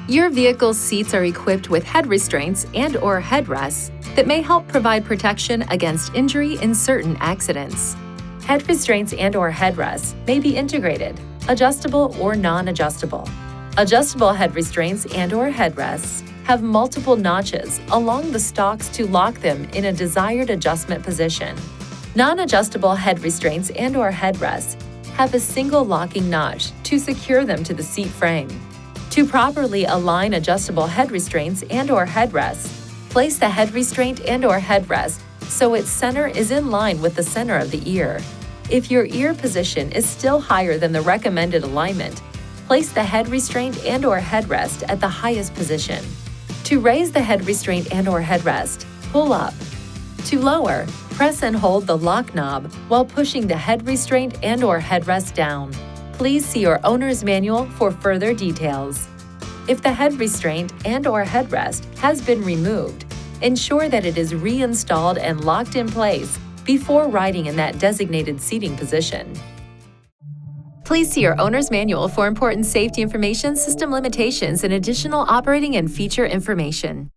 Your vehicle's seats are equipped with head restraints and/or headrests that may help provide protection against injury in certain accidents. Head restraints and/or headrests may be integrated, adjustable or non-adjustable. Adjustable head restraints and/or headrests have multiple notches along the stalks to lock them in a desired adjustment position. Non-adjustable head restraints and/or headrests have a single locking notch to secure them to the seat frame. To properly align adjustable head restraints and/or headrests, place the head restraint and/or headrest so its center is in line with the center of the ear. If your ear position is still higher than the recommended alignment, place the head restraint and/or headrest at the highest position. To raise the head restraint and/or headrest, pull up. To lower, press and hold the lock knob while pushing the head restraint and/or headrest down. Please see your owner's manual for further details. If the head restraint and/or headrest has been removed, ensure that it is reinstalled and locked in place before riding in that designated seating position. Please see your owner's manual for important safety information, system limitations, and additional operating and feature information.